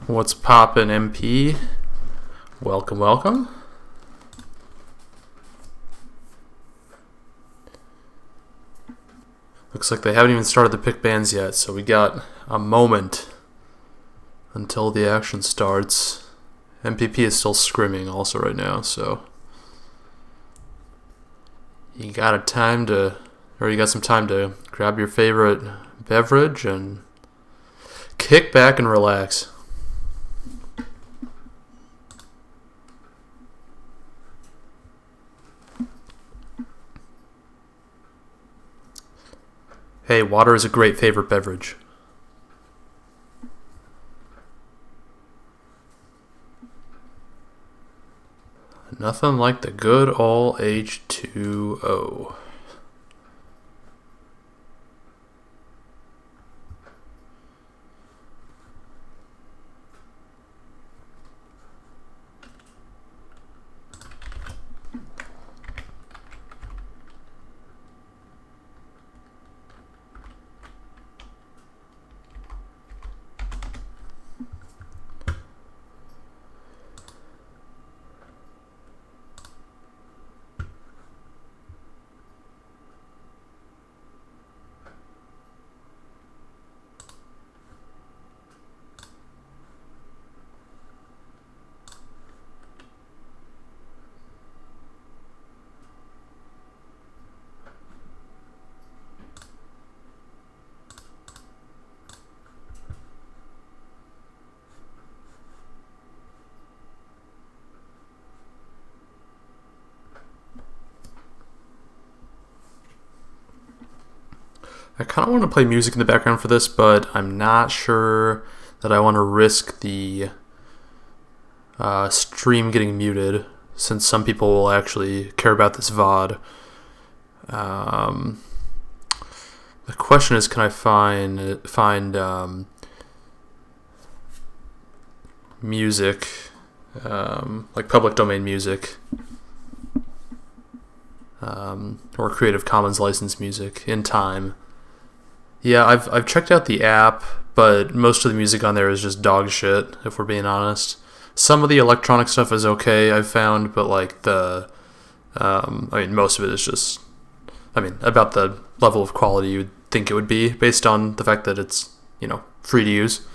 What's poppin', MP? Welcome, welcome. Looks like they haven't even started the pick bands yet, so we got a moment until the action starts. MPP is still scrimming also right now, so you got some time to grab your favorite beverage and kick back and relax. Hey, water is a great favorite beverage. Nothing like the good old H2O. I kind of want to play music in the background for this, but I'm not sure that I want to risk the stream getting muted, since some people will actually care about this VOD. The question is, can I find music, like public domain music, or Creative Commons licensed music in time? Yeah, I've checked out the app, but most of the music on there is just dog shit, if we're being honest. Some of the electronic stuff is okay, I've found, but like most of it is just, about the level of quality you would think it would be, based on the fact that it's, free to use.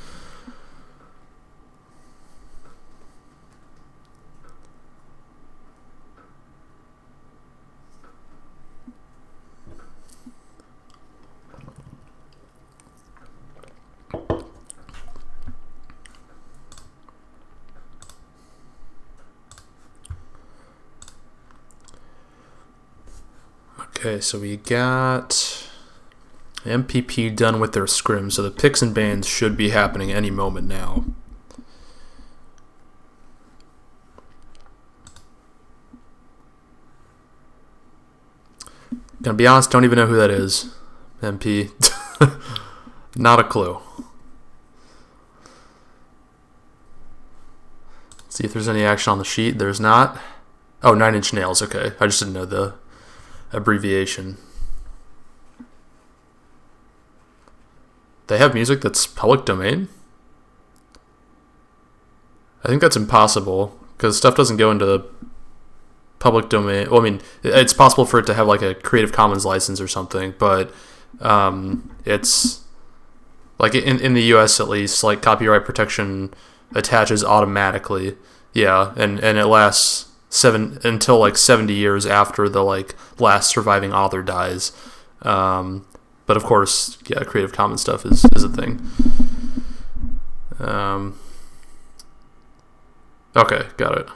Okay, so we got MPP done with their scrim, so the picks and bans should be happening any moment now. Gonna be honest, don't even know who that is. MP. Not a clue. See if there's any action on the sheet. There's not. Oh, 9 Inch Nails, okay. I just didn't know the abbreviation. They have music that's public domain? I think that's impossible, because stuff doesn't go into the public domain. Well, it's possible for it to have like a Creative Commons license or something, but it's like in the US at least, like copyright protection attaches automatically. Yeah, and it lasts until like 70 years after the like last surviving author dies. But of course, yeah, Creative Commons stuff is a thing. Okay, got it.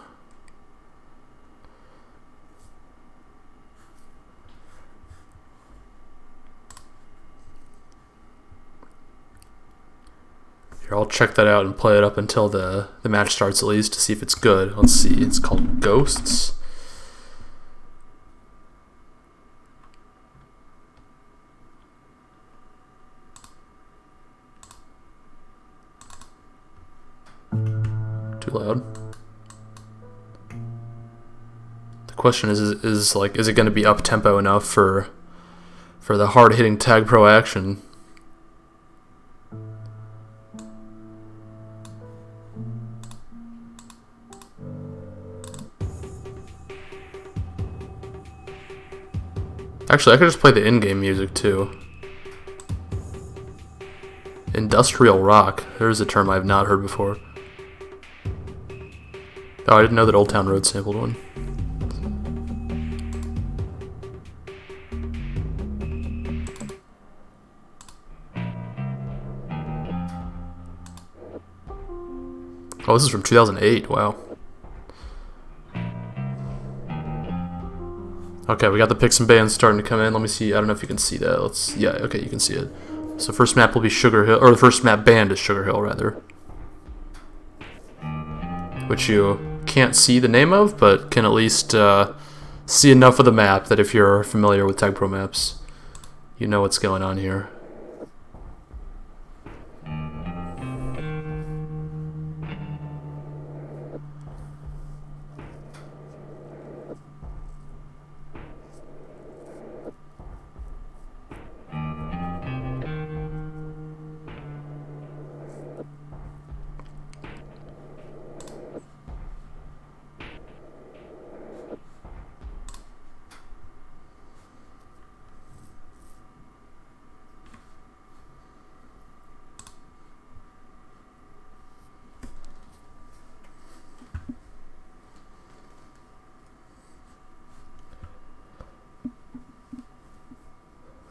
Here, I'll check that out and play it up until the match starts at least to see if it's good. Let's see, it's called Ghosts. Too loud. The question is it going to be up tempo enough for the hard hitting tag pro action? Actually, I could just play the in-game music too. Industrial rock. There's a term I've not heard before. Oh, I didn't know that Old Town Road sampled one. Oh, this is from 2008. Wow. Okay, we got the picks and bands starting to come in. Let me see. I don't know if you can see that. Yeah, okay, you can see it. So first map will be Sugar Hill, or the first map band is Sugar Hill, rather. Which you can't see the name of, but can at least see enough of the map that if you're familiar with Tag Pro maps, you know what's going on here.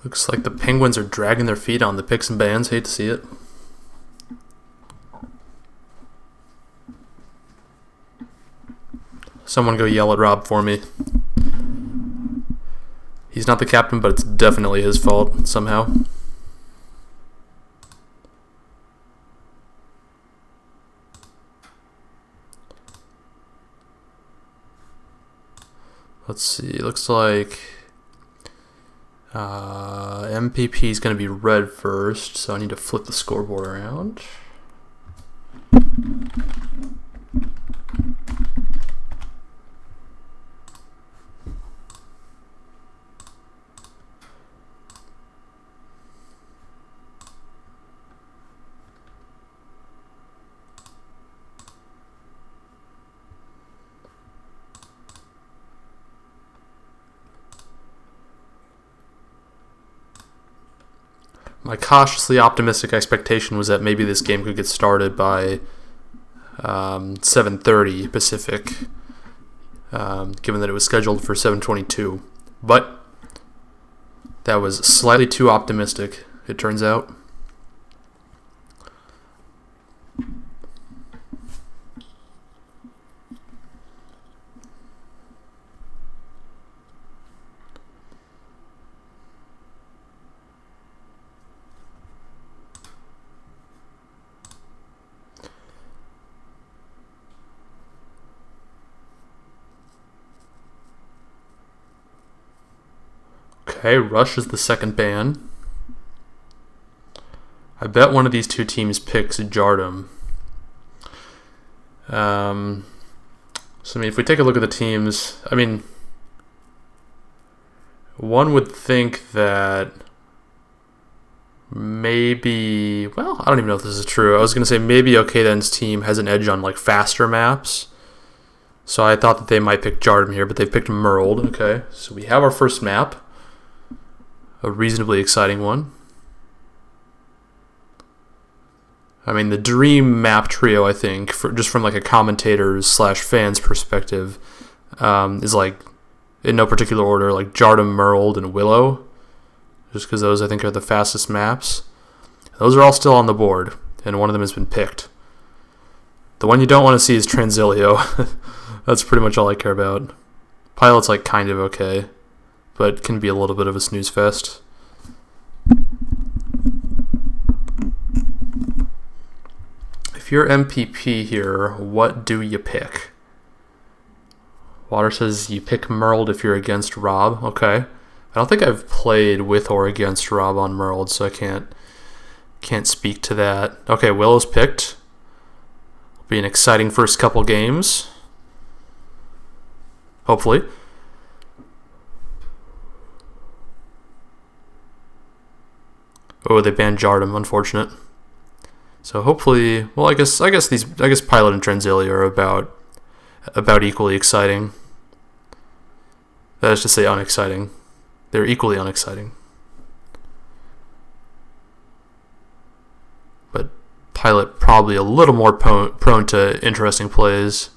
Looks like the Penguins are dragging their feet on the picks and bands. Hate to see it. Someone go yell at Rob for me. He's not the captain, but it's definitely his fault somehow. Let's see. Looks like MPP is going to be red first, so I need to flip the scoreboard around. My cautiously optimistic expectation was that maybe this game could get started by 7:30 Pacific, given that it was scheduled for 7:22. But that was slightly too optimistic, it turns out. Okay, Rush is the second ban. I bet one of these two teams picks Jardum. So, I mean, if we take a look at the teams, I mean, one would think that maybe, well, I don't even know if this is true. I was going to say maybe Okaiden's team has an edge on, like, faster maps. So I thought that they might pick Jardum here, but they picked Merled. Okay, so we have our first map. A reasonably exciting one. I mean, the dream map trio, I think, just from like a commentator's / fans perspective, is like, in no particular order, like Jardum, Merled, and Willow. Just because those, I think, are the fastest maps. Those are all still on the board, and one of them has been picked. The one you don't want to see is Transilio. That's pretty much all I care about. Pilot's like kind of okay, but can be a little bit of a snooze fest. If you're MPP here, what do you pick? Water says you pick Merled if you're against Rob. Okay. I don't think I've played with or against Rob on Merled, so I can't speak to that. Okay, Willow's picked. Will be an exciting first couple games. Hopefully. Oh, they banned Jardum, unfortunate. So hopefully, well, I guess Pilot and Transilio are about equally exciting. That is to say, unexciting. they're equally unexciting. But Pilot probably a little more prone to interesting plays.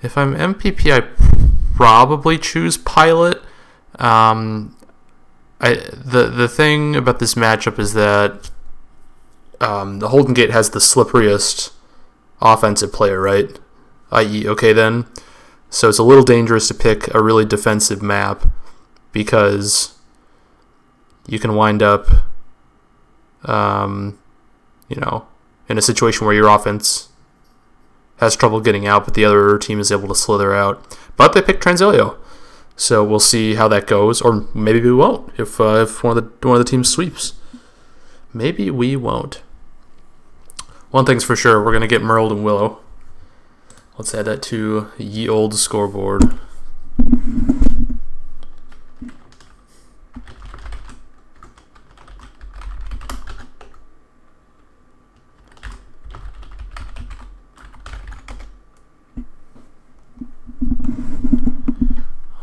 If I'm MPP, I probably choose Pilot. The thing about this matchup is that the Holden Gate has the slipperiest offensive player, right? I.e., okay then. So it's a little dangerous to pick a really defensive map because you can wind up, in a situation where your offense has trouble getting out, but the other team is able to slither out. But they picked Transilio, so we'll see how that goes, or maybe we won't if one of the teams sweeps. Maybe we won't. One thing's for sure, we're gonna get Merled and Willow. Let's add that to ye old scoreboard.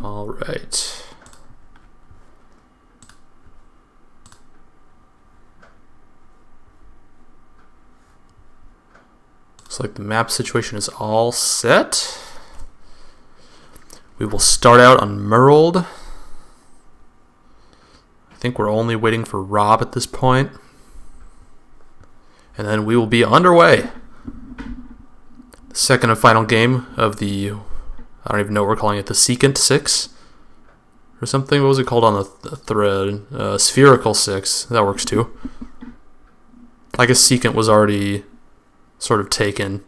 All right. Looks like the map situation is all set. We will start out on Merled. I think we're only waiting for Rob at this point. And then we will be underway. The second and final game of the, I don't even know what we're calling it, the Secant 6 or something. What was it called on the thread? Spherical 6. That works too. I guess Secant was already sort of taken.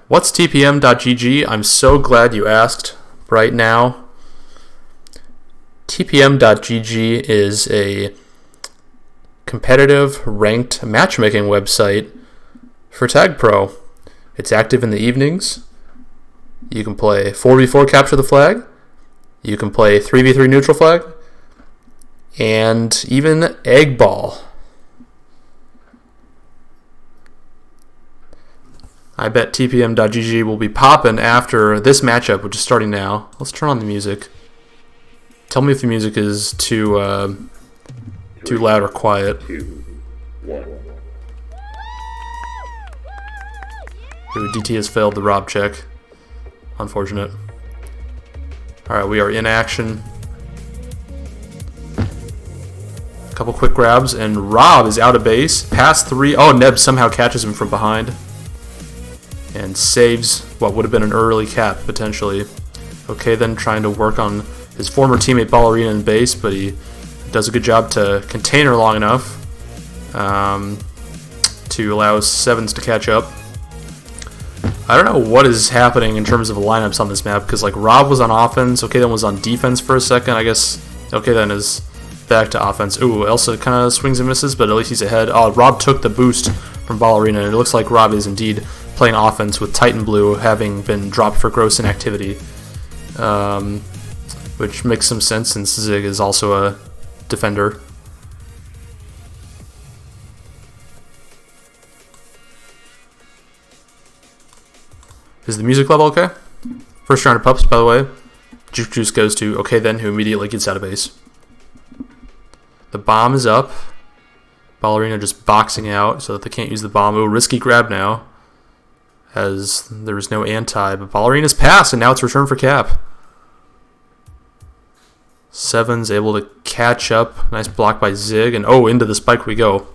What's TPM.gg? I'm so glad you asked right now. TPM.gg is a competitive ranked matchmaking website for Tag Pro. It's active in the evenings. You can play 4v4 capture the flag. You can play 3v3 neutral flag. And even egg ball. I bet TPM.gg will be popping after this matchup, which is starting now. Let's turn on the music. Tell me if the music is too loud or quiet. 2, 1. Ooh, DT has failed the Rob check. Unfortunate. Alright, we are in action. A couple quick grabs, and Rob is out of base. Pass 3. Oh, Neb somehow catches him from behind. And saves what would have been an early cap, potentially. Okay, then trying to work on his former teammate Ballerina in base, but he does a good job to contain her long enough to allow Sevens to catch up. I don't know what is happening in terms of the lineups on this map, because like Rob was on offense, okay then was on defense for a second, I guess okay then is back to offense. Ooh, Elsa kind of swings and misses, but at least he's ahead. Oh, Rob took the boost from Ballerina, and it looks like Rob is indeed playing offense with Titan Blue having been dropped for gross inactivity, which makes some sense since Zig is also a defender. Is the music level okay? First round of pups, by the way. Juke Juice goes to okay then, who immediately gets out of base. The bomb is up. Ballerina just boxing out so that they can't use the bomb. Ooh, risky grab now, as there is no anti, but Ballerina's passed, and now it's return for cap. Seven's able to catch up. Nice block by Zig, and oh, into the spike we go.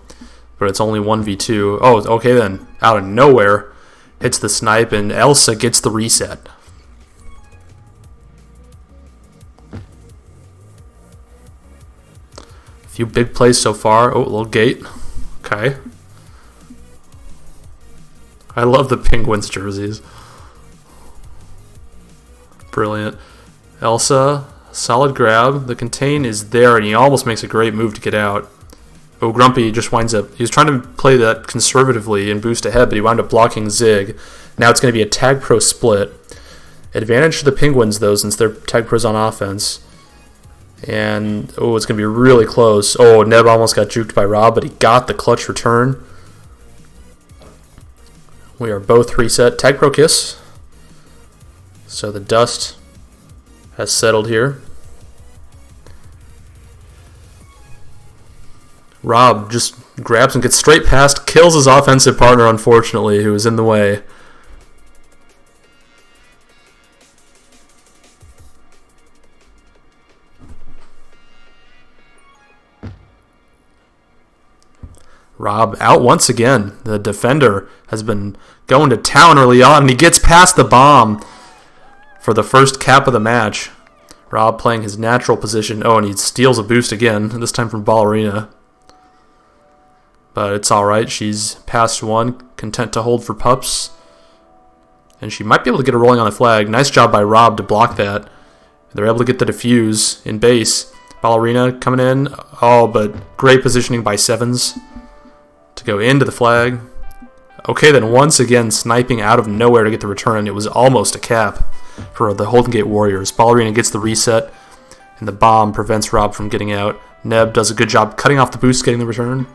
But it's only 1v2. Oh, okay then. Out of nowhere, hits the snipe, and Elsa gets the reset. A few big plays so far. Oh, a little gate. Okay. I love the Penguins jerseys. Brilliant. Elsa, solid grab. The contain is there, and he almost makes a great move to get out. Oh, Grumpy just winds up... He was trying to play that conservatively and boost ahead, but he wound up blocking Zig. Now it's going to be a Tag Pro split. Advantage to the Penguins, though, since they're Tag Pros on offense. And, oh, it's going to be really close. Oh, Neb almost got juked by Rob, but he got the clutch return. We are both reset. Tag Pro Kiss. So the dust has settled here. Rob just grabs and gets straight past, kills his offensive partner, unfortunately, who was in the way. Rob out once again. The defender has been going to town early on, and he gets past the bomb for the first cap of the match. Rob playing his natural position. Oh, and he steals a boost again, this time from Ballerina. But it's alright. She's past one, content to hold for pups. And she might be able to get a rolling on the flag. Nice job by Rob to block that. They're able to get the defuse in base. Ballerina coming in. Oh, but great positioning by Sevens to go into the flag. Okay, then once again sniping out of nowhere to get the return. It was almost a cap for the Holden Gate Warriors. Ballerina gets the reset, and the bomb prevents Rob from getting out. Neb does a good job cutting off the boost, getting the return.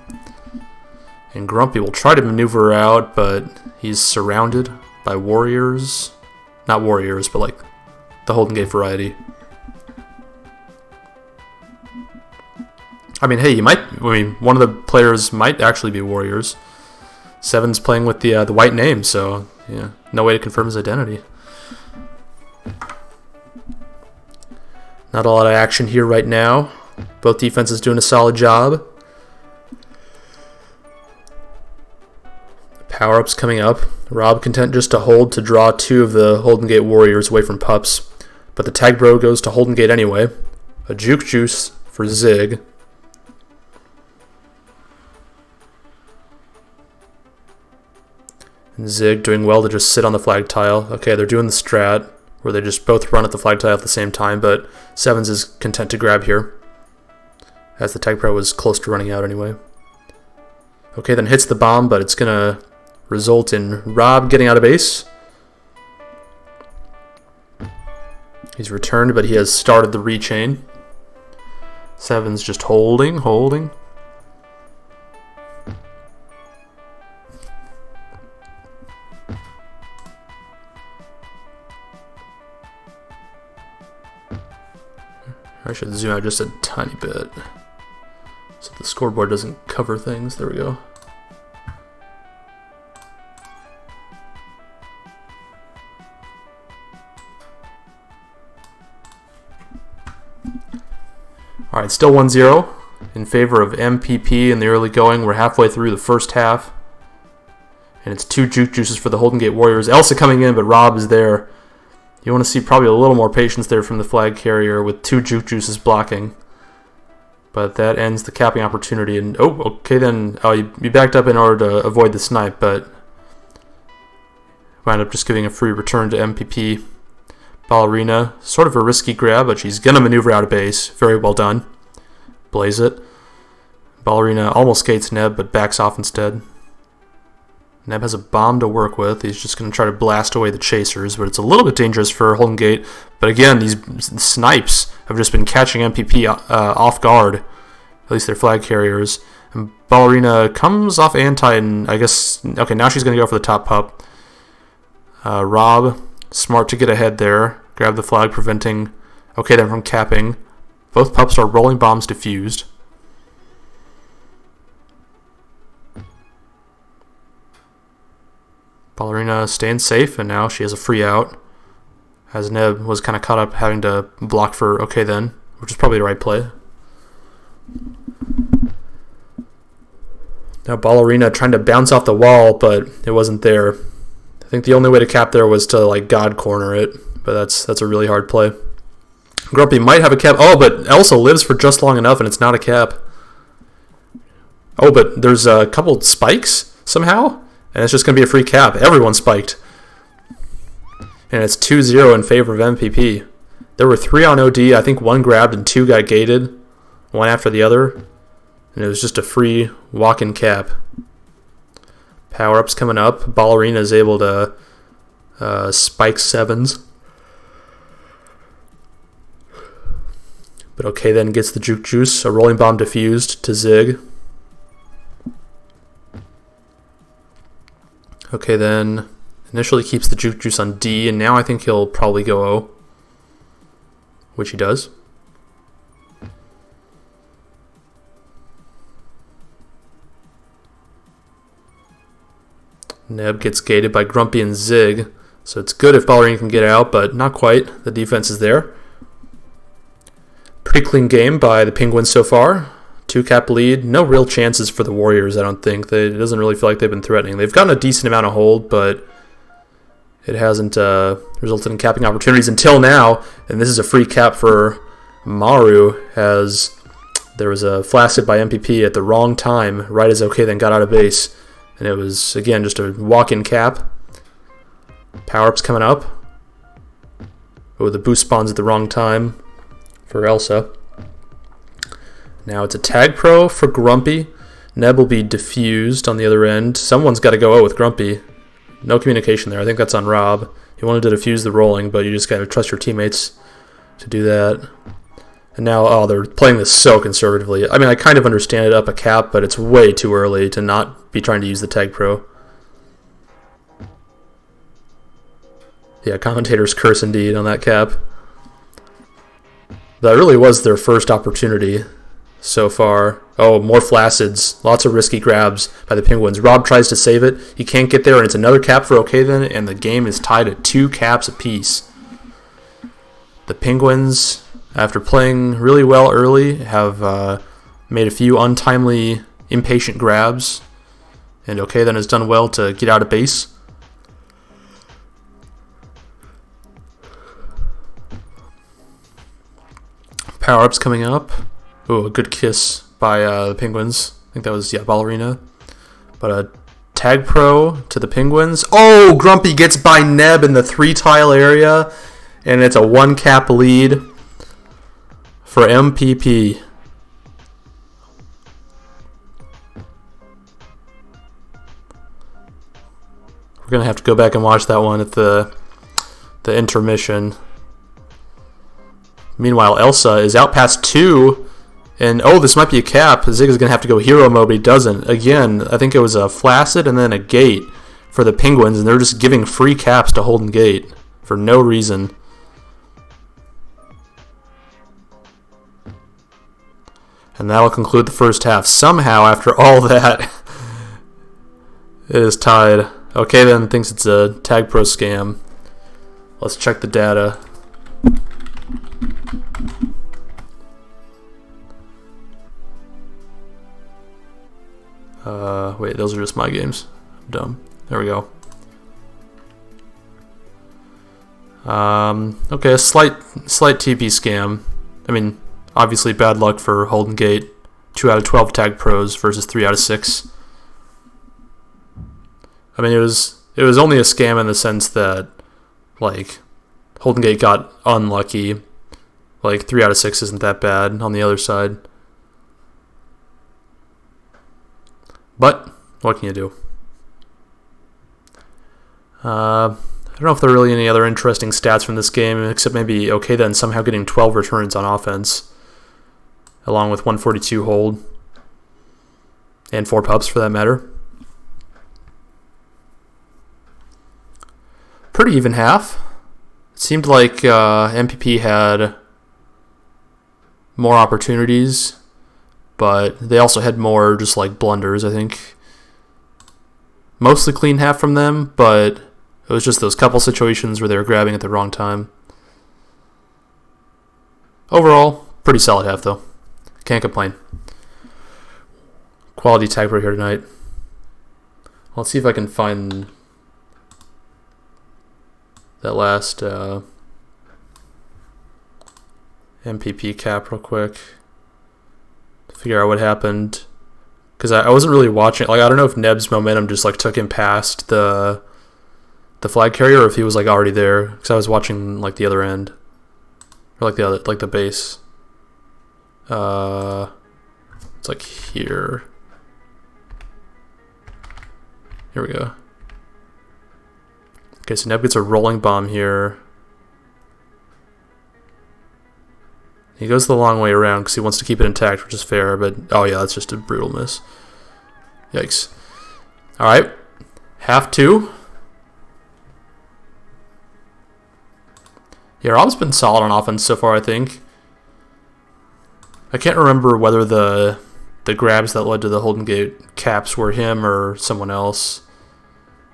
And Grumpy will try to maneuver out, but he's surrounded by warriors. Not warriors, but like the Holden Gate variety. I mean, hey, one of the players might actually be warriors. Seven's playing with the white name, so yeah, no way to confirm his identity. Not a lot of action here right now. Both defenses doing a solid job. Power-ups coming up. Rob content just to hold to draw two of the Holden Gate Warriors away from pups. But the tag bro goes to Holden Gate anyway. A juke juice for Zig. And Zig doing well to just sit on the flag tile. Okay, they're doing the strat where they just both run at the flag tile at the same time, but Sevens is content to grab here, as the tag pro was close to running out anyway. Okay, then hits the bomb, but it's going to result in Rob getting out of base. He's returned, but he has started the rechain. Sevens just holding. I should zoom out just a tiny bit so the scoreboard doesn't cover things. There we go. Alright, still 1-0 in favor of MPP in the early going. We're halfway through the first half. And it's two juke juices for the Holden Gate Warriors. Elsa coming in, but Rob is there. You want to see probably a little more patience there from the flag carrier with two juke juices blocking. But that ends the capping opportunity. And oh, okay then. Oh, you backed up in order to avoid the snipe, but wound up just giving a free return to MPP. Ballerina, sort of a risky grab, but she's going to maneuver out of base. Very well done. Blaze it. Ballerina almost skates Neb, but backs off instead. Neb has a bomb to work with. He's just going to try to blast away the chasers, but it's a little bit dangerous for Holden Gate. But again, these snipes have just been catching MPP off guard. At least their flag carriers. And Ballerina comes off anti, and I guess... Okay, now she's going to go for the top pup. Rob, smart to get ahead there. Grab the flag, preventing... Okay, then from capping. Both pups are rolling bombs diffused. Ballerina staying safe, and now she has a free out. As Neb was kind of caught up having to block for okay then, which is probably the right play. Now Ballerina trying to bounce off the wall, but it wasn't there. I think the only way to cap there was to like God corner it, but that's a really hard play. Grumpy might have a cap. Oh, but Elsa lives for just long enough, and it's not a cap. Oh, but there's a couple spikes somehow, and it's just going to be a free cap. Everyone spiked. And it's 2-0 in favor of MPP. There were 3 on OD. I think 1 grabbed and 2 got gated, one after the other. And it was just a free walk-in cap. Power-ups coming up. Ballerina is able to spike sevens. But okay, then gets the juke juice. A rolling bomb diffused to Zig. Okay, then initially keeps the juke juice on D, and now I think he'll probably go O, which he does. Neb gets gated by Grumpy and Zig, so it's good if Ballerina can get out, but not quite. The defense is there. Pretty clean game by the Penguins so far. 2-cap lead. No real chances for the Warriors, I don't think. It doesn't really feel like they've been threatening. They've gotten a decent amount of hold, but it hasn't resulted in capping opportunities until now. And this is a free cap for Maru, as there was a flaccid by MPP at the wrong time, right as OK then got out of base. And it was, again, just a walk-in cap. Power-ups coming up. Oh, the boost spawns at the wrong time for Elsa. Now it's a tag pro for Grumpy. Neb will be diffused on the other end. Someone's got to go out with Grumpy. No communication there. I think that's on Rob. He wanted to diffuse the rolling, but you just got to trust your teammates to do that. And now, oh, they're playing this so conservatively. I mean, I kind of understand it up a cap, but it's way too early to not be trying to use the tag pro. Yeah, commentator's curse indeed on that cap. That really was their first opportunity so far. Oh, more flaccids. Lots of risky grabs by the Penguins. Rob tries to save it. He can't get there, and it's another cap for OK then, and the game is tied at 2 caps apiece. The Penguins, after playing really well early, have made a few untimely, impatient grabs, and OK then has done well to get out of base. Power-ups coming up. Oh, a good kiss by the Penguins. I think that was, yeah, Ballerina. But a tag pro to the Penguins. Oh, Grumpy gets by Neb in the 3-tile area. And it's a 1-cap lead for MPP. We're going to have to go back and watch that one at the intermission. Meanwhile, Elsa is out past 2, and oh, this might be a cap. Zig is going to have to go hero mode, but he doesn't. Again, I think it was a flaccid and then a gate for the Penguins, and they're just giving free caps to Holden Gate for no reason. And that'll conclude the first half. Somehow, after all that, it is tied. Okay, then thinks it's a tag pro scam. Let's check the data. Wait, those are just my games. I'm dumb. There we go. Okay, a slight TP scam. I mean, obviously bad luck for Holden Gate. 2 out of 12 tag pros versus 3 out of 6. I mean, it was only a scam in the sense that, like, Holden Gate got unlucky. Like, 3 out of 6 isn't that bad on the other side. But what can you do? I don't know if there are really any other interesting stats from this game, except maybe OK then somehow getting 12 returns on offense, along with 142 hold, and 4 pups for that matter. Pretty even half. It seemed like MPP had more opportunities, but they also had more just like blunders, I think. Mostly clean half from them, but it was just those couple situations where they were grabbing at the wrong time. Overall, pretty solid half though. Can't complain. Quality tag pro here tonight. Let's see if I can find that last MPP cap real quick. Figure out what happened, because I wasn't really watching. Like, I don't know if Neb's momentum just like took him past the flag carrier, or if he was like already there. Because I was watching like the other end, or like the base. It's like here. Here we go. Okay, so Neb gets a rolling bomb here. He goes the long way around because he wants to keep it intact, which is fair, but oh yeah, that's just a brutal miss. Yikes. Alright, half 2. Yeah, Rob's been solid on offense so far, I think. I can't remember whether the grabs that led to the Holden Gate caps were him or someone else.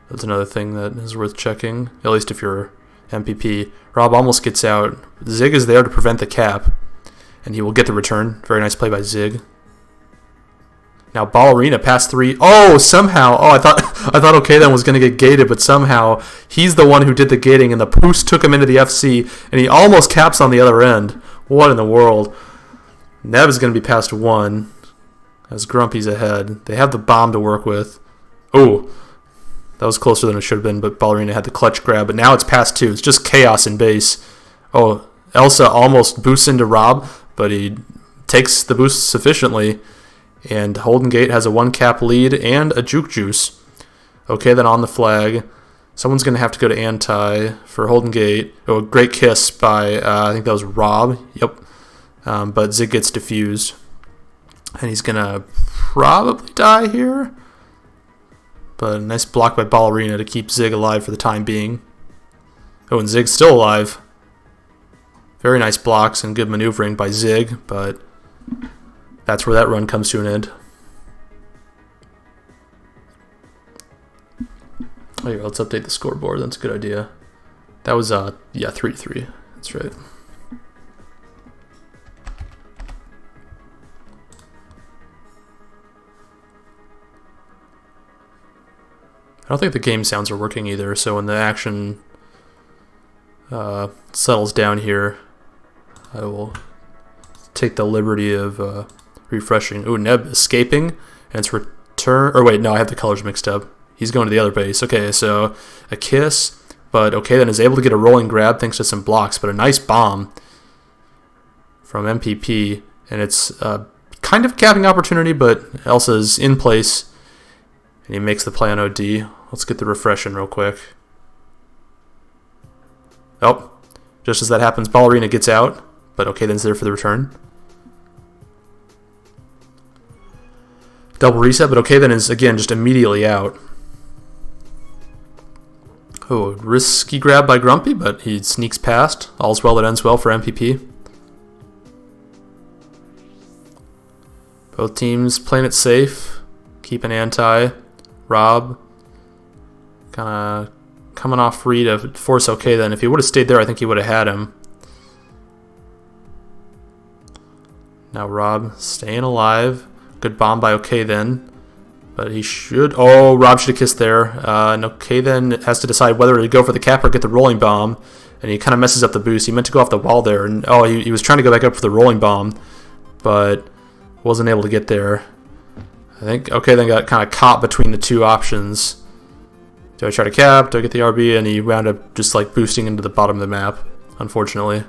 That's another thing that is worth checking, at least if you're MPP. Rob almost gets out. Zig is there to prevent the cap, and he will get the return. Very nice play by Zig. Now Ballerina pass 3. Oh, somehow. Oh, I thought okay then was going to get gated, but somehow he's the one who did the gating, and the boost took him into the FC, and he almost caps on the other end. What in the world? Nev is going to be past 1, as Grumpy's ahead. They have the bomb to work with. Oh, that was closer than it should have been, but Ballerina had the clutch grab, but now it's past 2. It's just chaos in base. Oh, Elsa almost boosts into Rob, but he takes the boost sufficiently, and Holden Gate has a 1 cap lead and a juke juice. Okay, then on the flag, someone's going to have to go to anti for Holden Gate. Oh, a great kiss by, I think that was Rob. Yep. But Zig gets diffused, and he's going to probably die here. But a nice block by Ballerina to keep Zig alive for the time being. Oh, and Zig's still alive. Very nice blocks and good maneuvering by Zig, but that's where that run comes to an end. Oh, here, let's update the scoreboard. That's a good idea. That was, yeah, 3-3. That's right. I don't think the game sounds are working either, so when the action settles down here, I will take the liberty of refreshing. Ooh, Neb escaping, and it's return. Or wait, no, I have the colors mixed up. He's going to the other base. Okay, so a kiss, but okay, then is able to get a rolling grab thanks to some blocks, but a nice bomb from MPP, and it's kind of a capping opportunity, but Elsa's in place, and he makes the play on OD. Let's get the refresh in real quick. Oh, just as that happens, Ballerina gets out, but okay, then's there for the return. Double reset, but okay, then is again just immediately out. Oh, risky grab by Grumpy, but he sneaks past. All's well that ends well for MPP. Both teams playing it safe, keeping anti. Rob kind of coming off free to force okay then. If he would have stayed there, I think he would have had him. Now Rob staying alive. Good bomb by okay then. But he should... Oh, Rob should have kissed there. And okay then has to decide whether to go for the cap or get the rolling bomb. And he kind of messes up the boost. He meant to go off the wall there. And oh, he was trying to go back up for the rolling bomb. But wasn't able to get there. I think okay then got kind of caught between the two options. Do I try to cap? Do I get the RB? And he wound up just like boosting into the bottom of the map, unfortunately.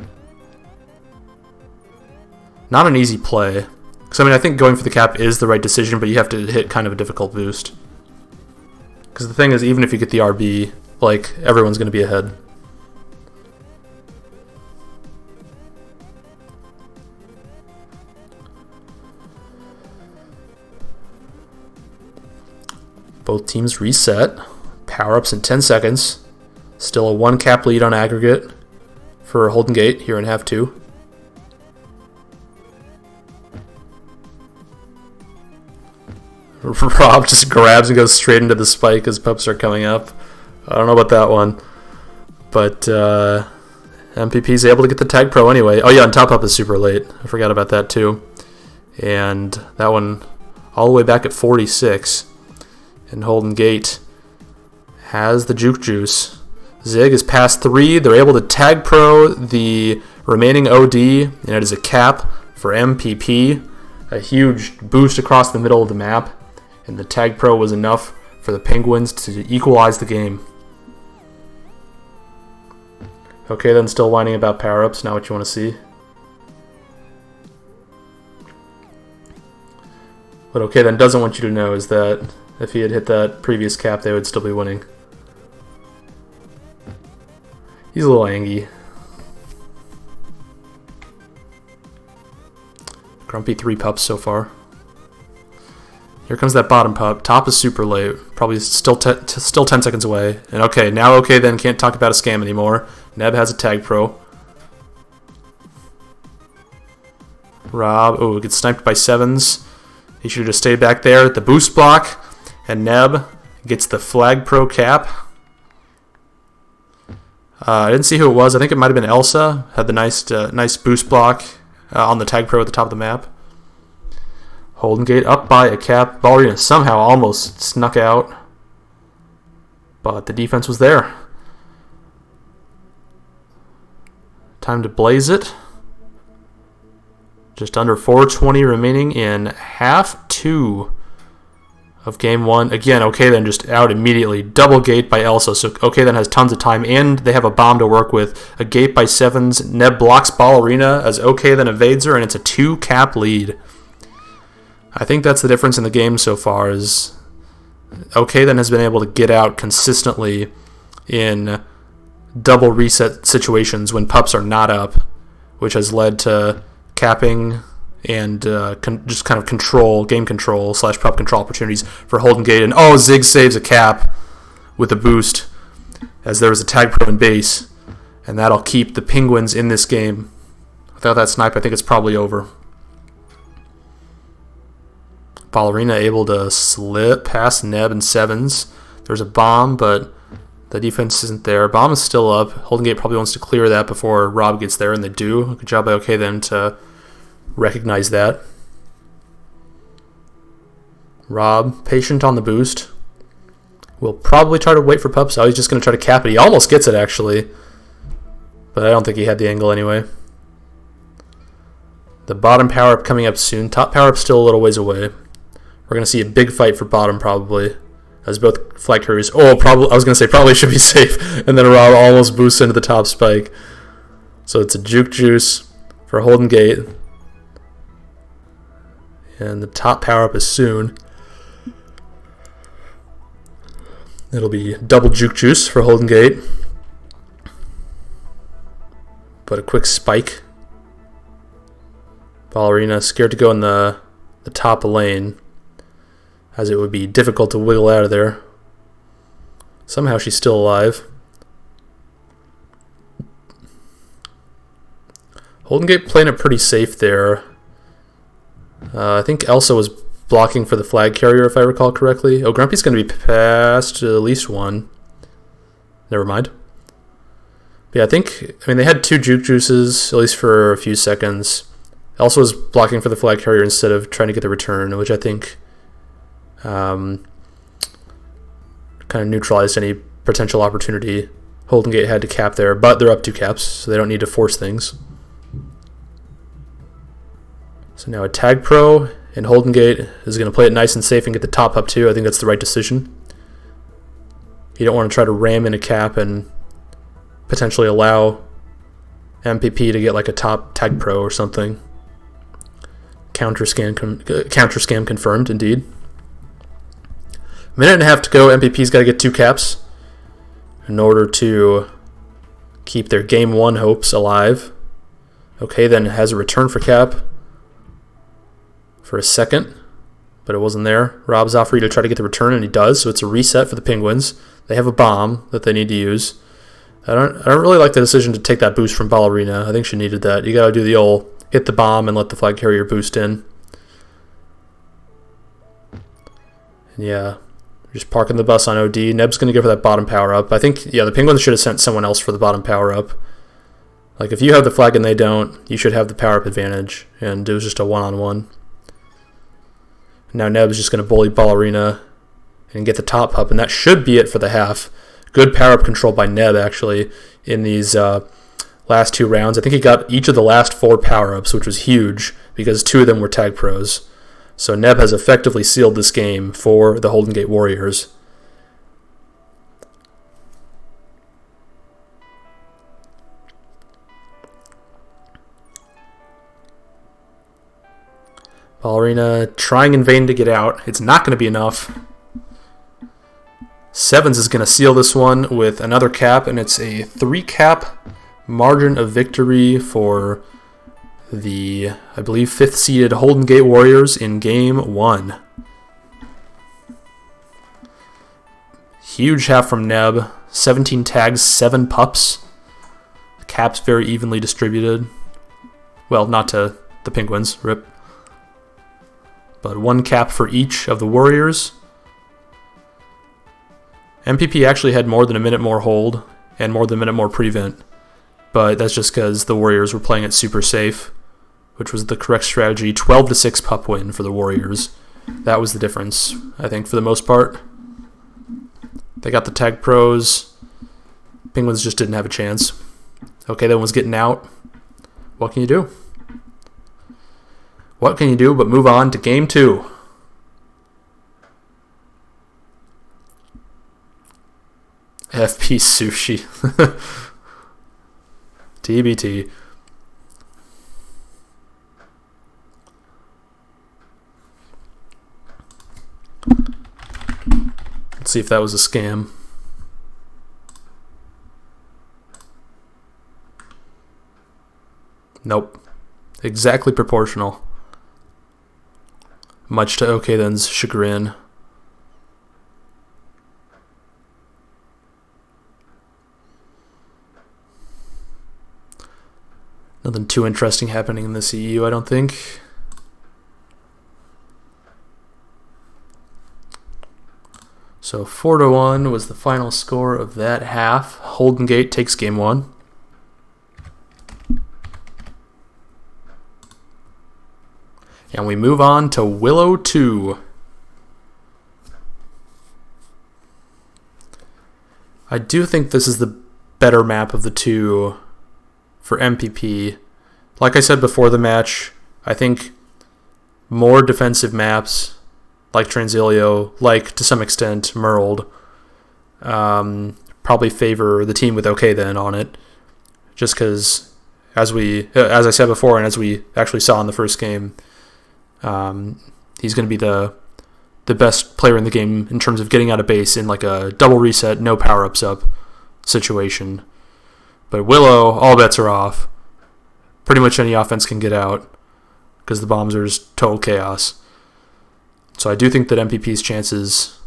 Not an easy play. Because I mean, I think going for the cap is the right decision, but you have to hit kind of a difficult boost. Because the thing is, even if you get the RB, like, everyone's going to be ahead. Both teams reset. Power-ups in 10 seconds. Still a 1 cap lead on aggregate for Holden Gate here in half 2. Rob just grabs and goes straight into the spike as pups are coming up. I don't know about that one. But MPP's able to get the tag pro anyway. Oh yeah, and top up is super late. I forgot about that too. And that one all the way back at 46. And Holden Gate has the juke juice. Zig is past 3. They're able to tag pro the remaining OD, and it is a cap for MPP. A huge boost across the middle of the map. And the tag pro was enough for the Penguins to equalize the game. Okay, then still whining about power-ups. Not what you want to see. What okay then doesn't want you to know is that if he had hit that previous cap, they would still be winning. He's a little angry. Grumpy 3 pups so far. Here comes that bottom pup. Top is super late. Probably still 10 seconds away. And okay, now okay then can't talk about a scam anymore. Neb has a tag pro. Rob, oh, gets sniped by sevens. He should have just stayed back there at the boost block. And Neb gets the flag pro cap. I didn't see who it was. I think it might have been Elsa. Had the nice boost block on the tag pro at the top of the map. Holden Gate up by a cap. Ballerina somehow almost snuck out. But the defense was there. Time to blaze it. Just under 4:20 remaining in half 2 of game 1. Again, okay then just out immediately. Double gate by Elsa, so okay then has tons of time, and they have a bomb to work with. A gate by sevens. Neb blocks Ballerina as okay then evades her, and it's a 2-cap lead. I think that's the difference in the game so far, is okay then has been able to get out consistently in double reset situations when pups are not up, which has led to capping and just kind of game control / pup control opportunities for Holden Gate. And oh, Zig saves a cap with a boost as there was a tag pro in base, and that'll keep the Penguins in this game. Without that snipe, I think it's probably over. Ballerina able to slip past Neb and sevens. There's a bomb, but the defense isn't there. Bomb is still up. Holden Gate probably wants to clear that before Rob gets there, and they do. Good job by okay then to recognize that. Rob, patient on the boost. Will probably try to wait for pups. Oh, he's just going to try to cap it. He almost gets it, actually. But I don't think he had the angle anyway. The bottom power-up coming up soon. Top power-up still a little ways away. We're going to see a big fight for bottom, probably, as both flag carriers... Oh, probably. I was going to say probably should be safe. And then Rob almost boosts into the top spike. So it's a juke juice for Holden Gate. And the top power-up is soon. It'll be double juke juice for Holden Gate. But a quick spike. Ballerina scared to go in the top lane, as it would be difficult to wiggle out of there. Somehow she's still alive. Holden Gate playing it pretty safe there. I think Elsa was blocking for the flag carrier, if I recall correctly. Oh, Grumpy's going to be past at least one. Never mind. But yeah, I mean, they had 2 juke juices, at least for a few seconds. Elsa was blocking for the flag carrier instead of trying to get the return, which I think kind of neutralized any potential opportunity Holden Gate had to cap there. But they're up 2 caps, so they don't need to force things. So now a tag pro, and Holden Gate is going to play it nice and safe and get the top up too. I think that's the right decision. You don't want to try to ram in a cap and potentially allow MPP to get like a top tag pro or something. Counter scam confirmed, indeed. Minute and a half to go. MPP's got to get 2 caps in order to keep their game 1 hopes alive. Okay, then has a return for cap for a second, but it wasn't there. Rob's offering to try to get the return, and he does, so it's a reset for the Penguins. They have a bomb that they need to use. I don't really like the decision to take that boost from Ballerina. I think she needed that. You got to do the old hit the bomb and let the flag carrier boost in. And yeah, just parking the bus on OD. Neb's going to go for that bottom power up. I think, yeah, the Penguins should have sent someone else for the bottom power up. Like, if you have the flag and they don't, you should have the power up advantage, and it was just a one-on-one. Now Neb's just going to bully Ballerina and get the top up, and that should be it for the half. Good power-up control by Neb, actually, in these last 2 rounds. I think he got each of the last 4 power-ups, which was huge, because 2 of them were tag pros. So Neb has effectively sealed this game for the Holden Gate Warriors. Ballerina trying in vain to get out. It's not going to be enough. Sevens is going to seal this one with another cap, and it's a 3-cap margin of victory for the, I believe, 5th seeded Holden Gate Warriors in Game 1. Huge half from Neb. 17 tags, 7 pups. The caps very evenly distributed. Well, not to the Penguins, rip. But 1 cap for each of the Warriors. MPP actually had more than a minute more hold and more than a minute more prevent. But that's just because the Warriors were playing it super safe, which was the correct strategy. 12-6 pup win for the Warriors. That was the difference, I think, for the most part. They got the tag pros. Penguins just didn't have a chance. Okay, that one's getting out. What can you do? What can you do but move on to Game 2? FP Sushi. TBT. Let's see if that was a scam. Nope. Exactly proportional. Much to OK Then's chagrin. Nothing too interesting happening in the CEU, I don't think. So 4-1 was the final score of that half. Holden Gate takes Game 1. And we move on to Willow 2. I do think this is the better map of the two for MPP. Like I said before the match, I think more defensive maps like Transilio, like to some extent Merled, probably favor the team with OK Then on it, just because as I said before and as we actually saw in the first game, he's going to be the best player in the game in terms of getting out of base in like a double reset, no power-ups up situation. But Willow, all bets are off. Pretty much any offense can get out because the bombs are just total chaos. So I do think that MPP's chances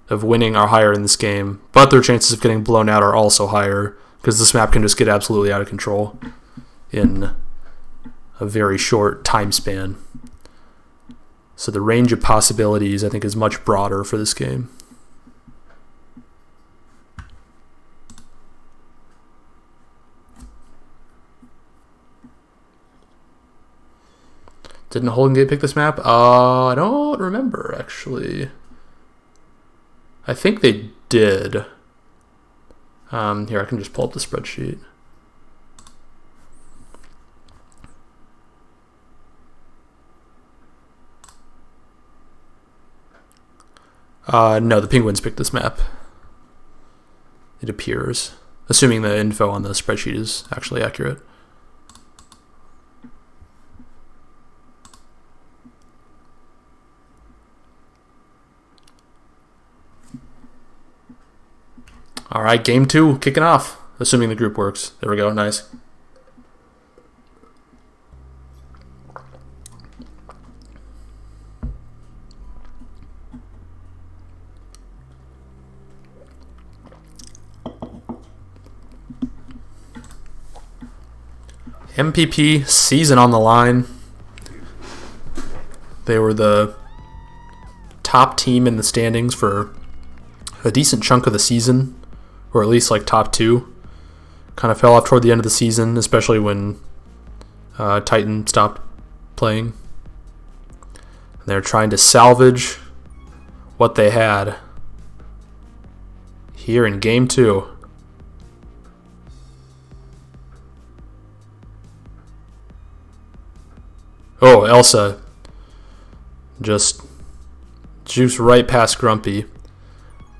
of winning are higher in this game, but their chances of getting blown out are also higher because this map can just get absolutely out of control in a very short time span. So the range of possibilities, I think, is much broader for this game. Didn't Holden Gate pick this map? I don't remember, actually. I think they did. Here, I can just pull up the spreadsheet. No, the Penguins picked this map. It appears. Assuming the info on the spreadsheet is actually accurate. All right, Game 2 kicking off, assuming the group works. There we go, nice. MPP season on the line. They were the top team in the standings for a decent chunk of the season, or at least like top 2. Kind of fell off toward the end of the season, especially when Titan stopped playing. They're trying to salvage what they had here in Game 2. Oh, Elsa just juice right past Grumpy,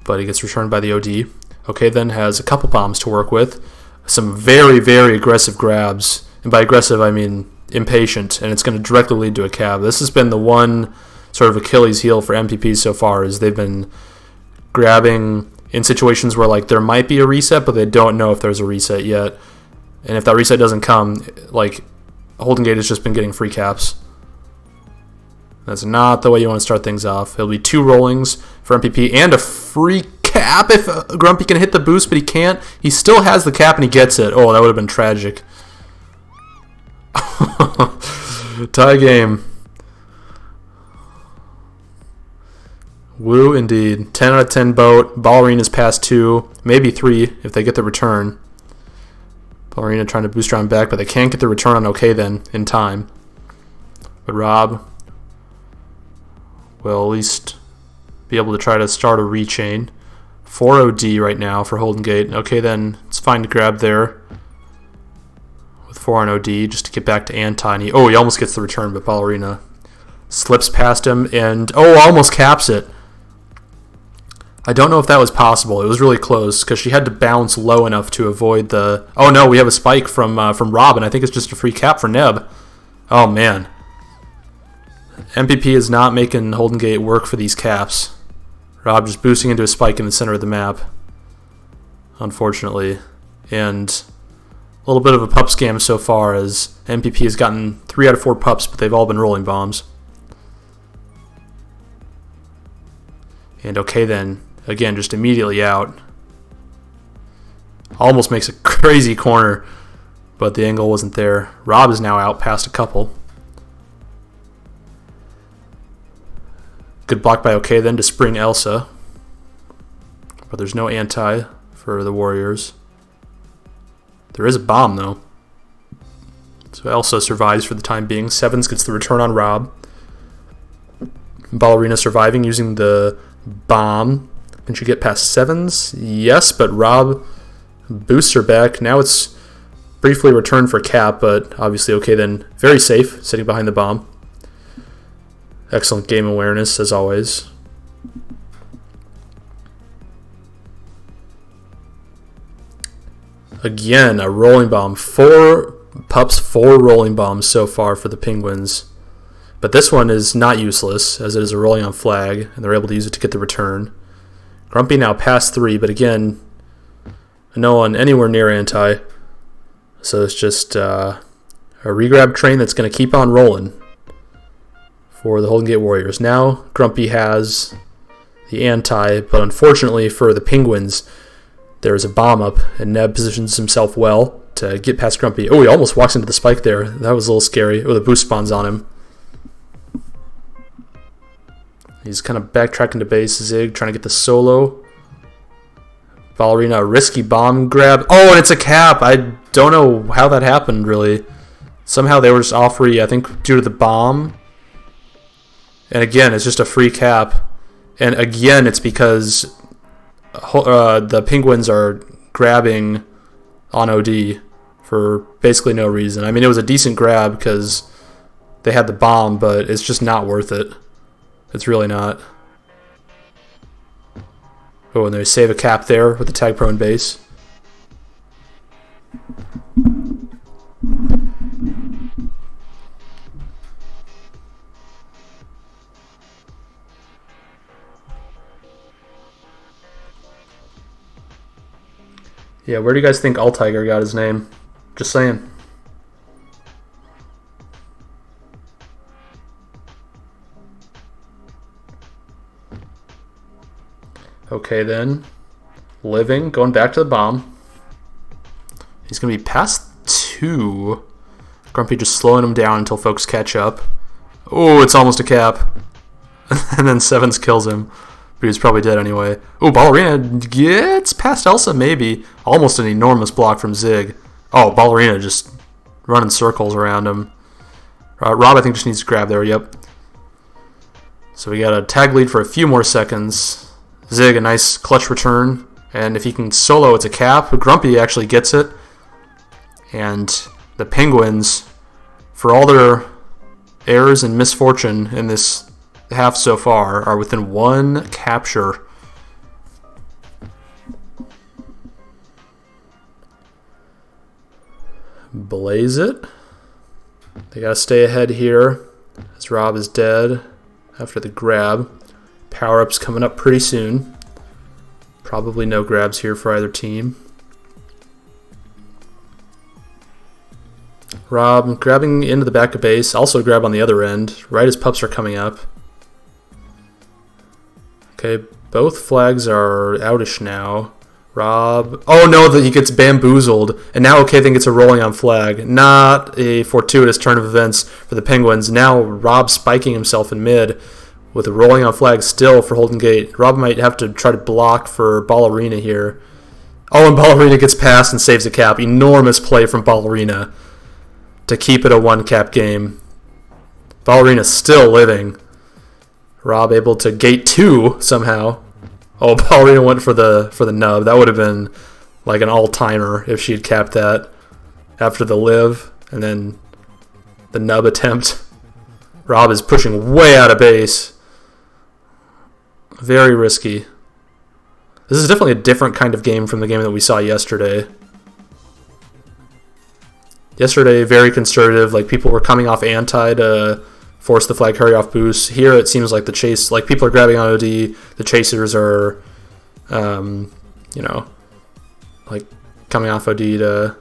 but he gets returned by the OD. Okay, then has a couple bombs to work with. Some very, very aggressive grabs. And by aggressive, I mean impatient, and it's going to directly lead to a cab. This has been the one sort of Achilles heel for MPP so far, is they've been grabbing in situations where like there might be a reset, but they don't know if there's a reset yet. And if that reset doesn't come, like Holden Gate has just been getting free caps. That's not the way you want to start things off. It'll be 2 rollings for MPP and a free cap if Grumpy can hit the boost, but he can't. He still has the cap and he gets it. Oh, that would have been tragic. Tie game. Woo, indeed. 10 out of 10 boat. Ballerina's past 2, maybe 3 if they get the return. Ballerina trying to boost around back, but they can't get the return on OK then in time. But Rob will at least be able to try to start a rechain. 4 OD right now for Holden Gate. Okay, then it's fine to grab there with 4 on OD just to get back to anti. And he almost gets the return, but Ballerina slips past him and almost caps it. I don't know if that was possible. It was really close because she had to bounce low enough to avoid the... Oh no, we have a spike from Rob, and I think it's just a free cap for Neb. Oh man. MPP is not making Holden Gate work for these caps. Rob just boosting into a spike in the center of the map, unfortunately. And a little bit of a pup scam so far as MPP has gotten 3 out of 4 pups, but they've all been rolling bombs. And okay then, again, just immediately out. Almost makes a crazy corner, but the angle wasn't there. Rob is now out past a couple. Good block by OK then to spring Elsa. But there's no anti for the Warriors. There is a bomb though. So Elsa survives for the time being. Sevens gets the return on Rob. Ballerina surviving using the bomb. Can she get past Sevens? Yes, but Rob boosts her back. Now it's briefly returned for cap, but obviously OK then very safe sitting behind the bomb. Excellent game awareness, as always. Again, a rolling bomb. 4 pups, 4 rolling bombs so far for the Penguins. But this one is not useless, as it is a rolling on flag, and they're able to use it to get the return. Grumpy now past 3, but again, no one anywhere near anti. So it's just a regrab train that's going to keep on rolling for the Holden Gate Warriors. Now Grumpy has the anti, but unfortunately for the Penguins, there's a bomb up, and Neb positions himself well to get past Grumpy. Oh, he almost walks into the spike there. That was a little scary. Oh, the boost spawns on him. He's kind of backtracking to base. Zig trying to get the solo. Ballerina, a risky bomb grab. Oh, and it's a cap. I don't know how that happened, really. Somehow they were just off free, I think, due to the bomb. And again, it's just a free cap. And again, it's because the Penguins are grabbing on OD for basically no reason. I mean, it was a decent grab because they had the bomb, but it's just not worth it. It's really not. Oh, and they save a cap there with the tag prone base. Yeah, where do you guys think Altiger got his name? Just saying. Okay then. Living, going back to the bomb. He's going to be past 2. Grumpy just slowing him down until folks catch up. Oh, it's almost a cap. And then Sevens kills him. But he's probably dead anyway. Oh, Ballerina gets past Elsa, maybe. Almost an enormous block from Zig. Oh, Ballerina just running circles around him. Rob, I think, just needs to grab there. Yep. So we got a tag lead for a few more seconds. Zig, a nice clutch return. And if he can solo, it's a cap. Grumpy actually gets it. And the Penguins, for all their errors and misfortune in this half so far, are within 1 capture. Blaze it. They gotta stay ahead here as Rob is dead after the grab. Power-ups coming up pretty soon. Probably no grabs here for either team. Rob grabbing into the back of base. Also grab on the other end, right as pups are coming up. Okay, both flags are outish now. Rob... Oh no, that he gets bamboozled. And now OK then gets a rolling on flag. Not a fortuitous turn of events for the Penguins. Now Rob spiking himself in mid with a rolling on flag still for Holden Gate. Rob might have to try to block for Ballerina here. Oh, and Ballerina gets past and saves a cap. Enormous play from Ballerina to keep it a one-cap game. Ballerina still living. Rob able to gate 2 somehow. Oh, Ballerina went for the nub. That would have been like an all-timer if she had capped that after the live and then the nub attempt. Rob is pushing way out of base. Very risky. This is definitely a different kind of game from the game that we saw yesterday. Yesterday, very conservative. Like, people were coming off anti to force the flag carry off boost. Here, it seems like the chase, like, people are grabbing on OD. The chasers are, you know, like, coming off OD to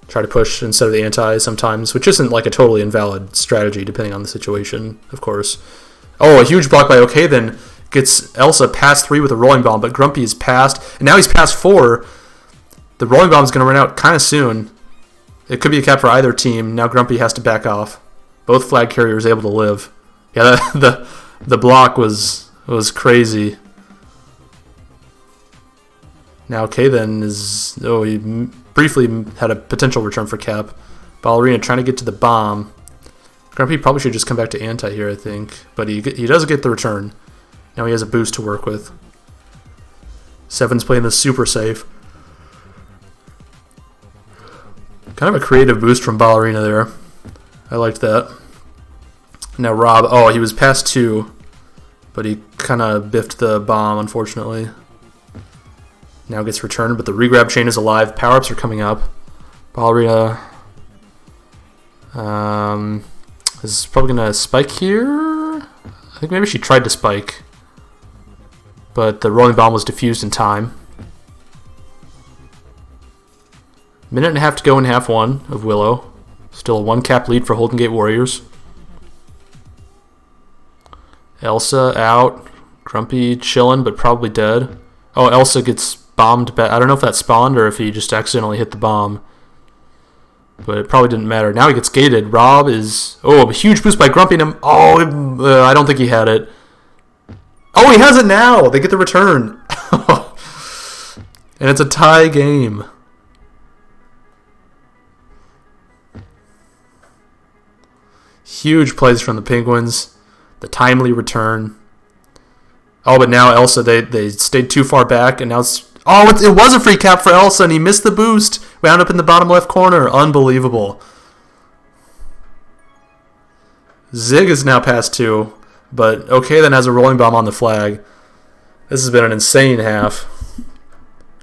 try to push instead of the anti sometimes, which isn't, like, a totally invalid strategy, depending on the situation, of course. Oh, a huge block by OK then. Gets Elsa past 3 with a rolling bomb, but Grumpy is past, and now he's past 4. The rolling bomb is going to run out kind of soon. It could be a cap for either team. Now Grumpy has to back off. Both flag carriers able to live. Yeah, the block was crazy. Now OK then is... Oh, he briefly had a potential return for cap. Ballerina trying to get to the bomb. Grumpy probably should just come back to anti here, I think. But he does get the return. Now he has a boost to work with. Seven's playing this super safe. Kind of a creative boost from Ballerina there. I liked that. Now Rob, oh, he was past 2, but he kind of biffed the bomb, unfortunately. Now gets returned, but the regrab chain is alive. Power-ups are coming up. Ballerina is probably going to spike here. I think maybe she tried to spike, but the rolling bomb was diffused in time. Minute and a half to go in half one of Willow. Still a 1-cap lead for Holden Gate Warriors. Elsa out. Grumpy chilling, but probably dead. Oh, Elsa gets bombed back. I don't know if that spawned or if he just accidentally hit the bomb, but it probably didn't matter. Now he gets gated. Rob is... Oh, a huge boost by Grumpy. Oh, I don't think he had it. Oh, he has it now. They get the return. And it's a tie game. Huge plays from the Penguins. The timely return. Oh, but now Elsa, they stayed too far back, and now it's... Oh, it was a free cap for Elsa, and he missed the boost. Wound up in the bottom left corner. Unbelievable. Zig is now past 2, but OK then has a rolling bomb on the flag. This has been an insane half.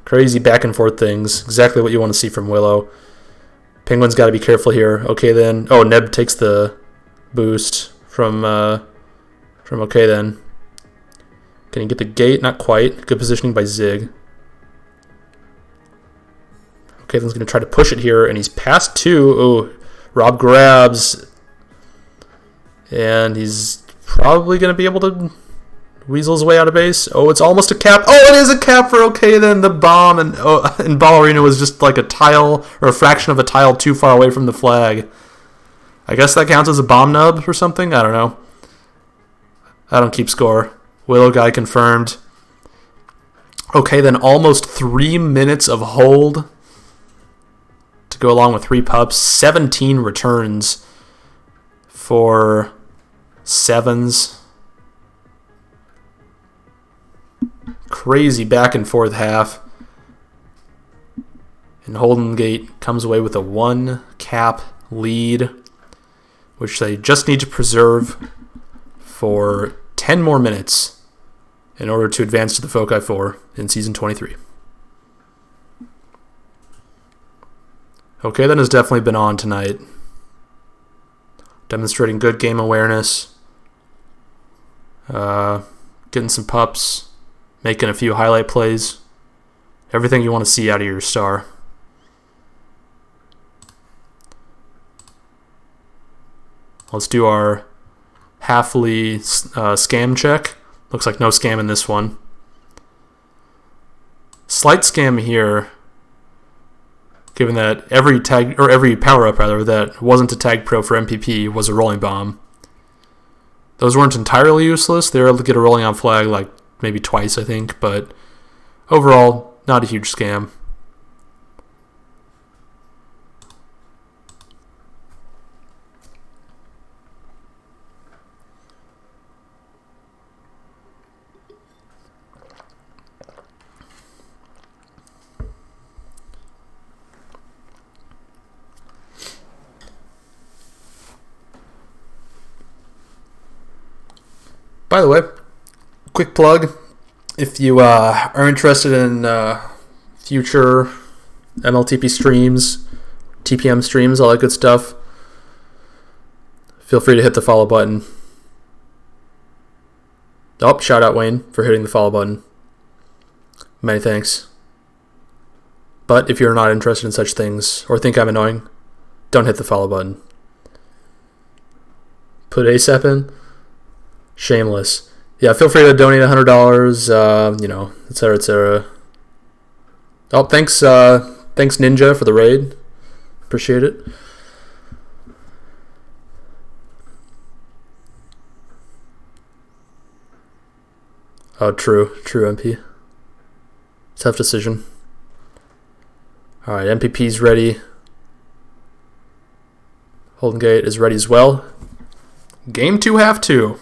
Crazy back and forth things. Exactly what you want to see from Willow. Penguins got to be careful here. OK then. Oh, Neb takes the boost from OK then. Can he get the gate? Not quite. Good positioning by Zig. OK then's going to try to push it here, and he's past 2. Oh, Rob grabs, and he's probably going to be able to weasel his way out of base. Oh, it's almost a cap. Oh, it is a cap for OK then. The bomb, and Ballerina was just like a tile or a fraction of a tile too far away from the flag. I guess that counts as a bomb nub or something. I don't know. I don't keep score. Willow guy confirmed. OK then, almost 3 minutes of hold to go along with 3 pups. 17 returns for sevens. Crazy back and forth half. And Holden Gate comes away with a 1-cap lead, which they just need to preserve for 10 more minutes in order to advance to the Foci 4 in Season 23. OK then has definitely been on tonight. Demonstrating good game awareness. Getting some pups. Making a few highlight plays. Everything you want to see out of your star. Let's do our Halfly scam check. Looks like no scam in this one. Slight scam here, given that every power-up rather that wasn't a tag pro for MPP was a rolling bomb. Those weren't entirely useless. They were able to get a rolling on flag like maybe twice, I think, but overall, not a huge scam. By the way, quick plug, if you are interested in future MLTP streams, TPM streams, all that good stuff, feel free to hit the follow button. Oh, shout out Wayne for hitting the follow button. Many thanks. But if you're not interested in such things or think I'm annoying, don't hit the follow button. Put ASAP in. Shameless. Yeah, feel free to donate $100, etc., etc. Oh, thanks Ninja for the raid. Appreciate it. Oh, true, MP. Tough decision. All right, MPP's ready. Holden Gate is ready as well. Game 2, half 2.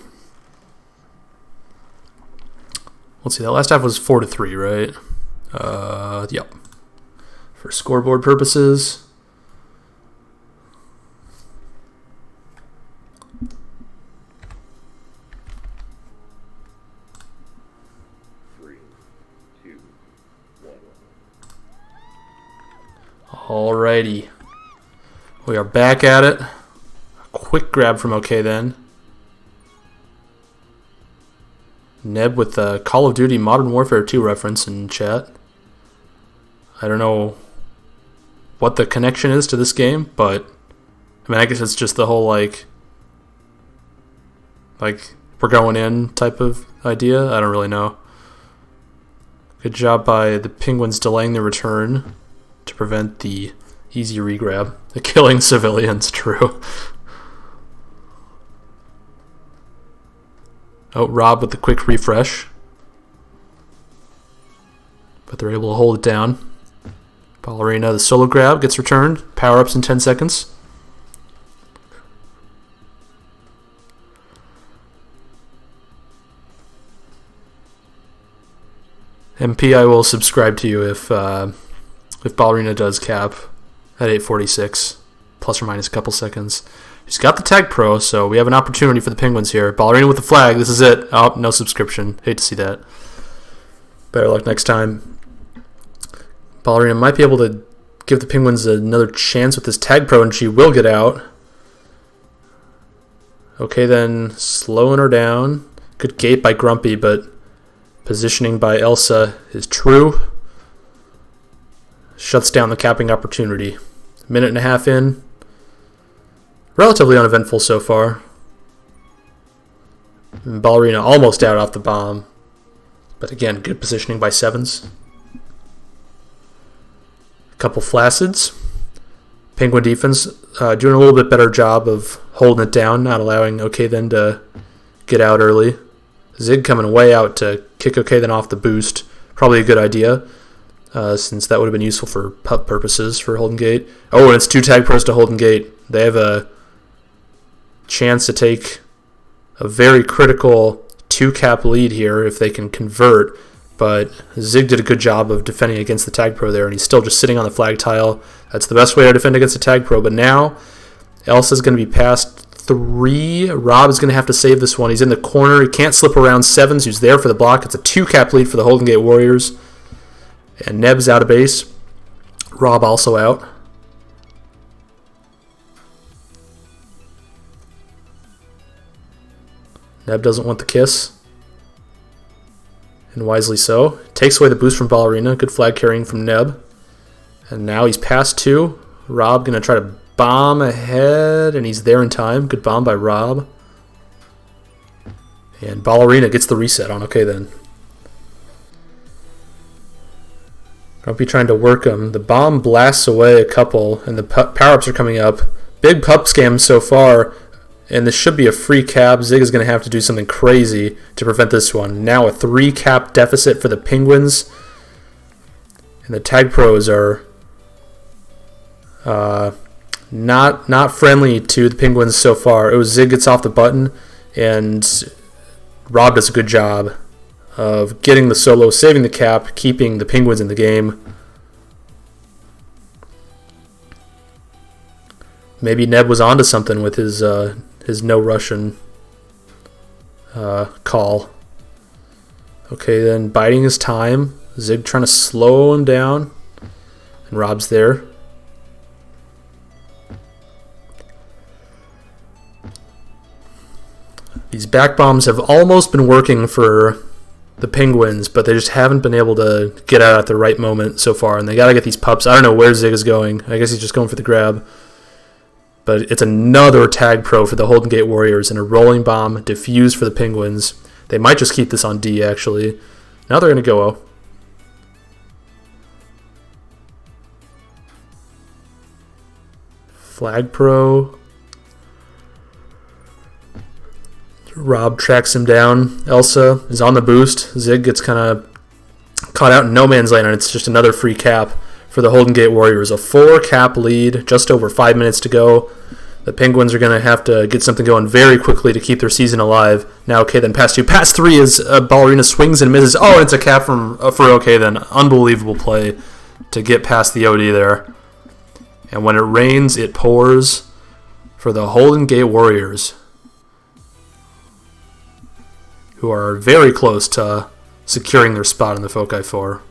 Let's see, that last half was 4-3, right? Yep. For scoreboard purposes. Alrighty. We are back at it. A quick grab from OK then. Neb with the Call of Duty Modern Warfare 2 reference in chat. I don't know what the connection is to this game, but I mean, I guess it's just the whole like we're going in type of idea. I don't really know. Good job by the Penguins delaying the return to prevent the easy regrab. The killing civilians, true. Oh, Rob with the quick refresh. But they're able to hold it down. Ballerina, the solo grab gets returned. Power-ups in 10 seconds. MP, I will subscribe to you if Ballerina does cap at 8:46, plus or minus a couple seconds. He's got the tag pro, so we have an opportunity for the Penguins here. Ballerina with the flag. This is it. Oh, no subscription. Hate to see that. Better luck next time. Ballerina might be able to give the Penguins another chance with this tag pro, and she will get out. Okay, then slowing her down. Good gate by Grumpy, but positioning by Elsa is true. Shuts down the capping opportunity. A minute and a half in. Relatively uneventful so far. And Ballerina almost out off the bomb. But again, good positioning by Sevens. A couple flacids. Penguin defense doing a little bit better job of holding it down, not allowing OK then to get out early. Zig coming way out to kick OK then off the boost. Probably a good idea, since that would have been useful for pup purposes for Holden Gate. Oh, and it's 2 tag pros to Holden Gate. They have a chance to take a very critical 2-cap lead here if they can convert, but Zig did a good job of defending against the tag pro there, and he's still just sitting on the flag tile. That's the best way to defend against a tag pro, but now Elsa's going to be past 3. Rob is going to have to save this one. He's in the corner. He can't slip around Sevens, who's there for the block. It's a 2-cap lead for the Holden Gate Warriors, and Neb's out of base. Rob also out. Neb doesn't want the kiss, and wisely so. Takes away the boost from Ballerina. Good flag carrying from Neb. And now he's past 2. Rob going to try to bomb ahead, and he's there in time. Good bomb by Rob. And Ballerina gets the reset on. Okay, then. Grumpy trying to work him. The bomb blasts away a couple, and the power-ups are coming up. Big pup scam so far, and this should be a free cap. Zig is going to have to do something crazy to prevent this one. Now a 3 cap deficit for the Penguins. And the Tag Pros are not friendly to the Penguins so far. Zig gets off the button, and Rob does a good job of getting the solo, saving the cap, keeping the Penguins in the game. Maybe Neb was onto something with his no Russian call. Okay, then biding his time. Zig trying to slow him down, and Rob's there. These back bombs have almost been working for the Penguins, but they just haven't been able to get out at the right moment so far, and they got to get these pups. I don't know where Zig is going. I guess he's just going for the grab. But it's another tag pro for the Holden Gate Warriors, and a rolling bomb diffused for the Penguins. They might just keep this on D, actually. Now they're going to go O. Flag pro. Rob tracks him down. Elsa is on the boost. Zig gets kind of caught out in no man's land, and it's just another free cap for the Holden Gate Warriors. A 4 cap lead, just over 5 minutes to go. The Penguins are going to have to get something going very quickly to keep their season alive. Now, okay, then pass 2. Pass 3 is Ballerina swings and misses. Oh, and it's a cap for okay, then. Unbelievable play to get past the OD there. And when it rains, it pours for the Holden Gate Warriors, who are very close to securing their spot in the Foci 4.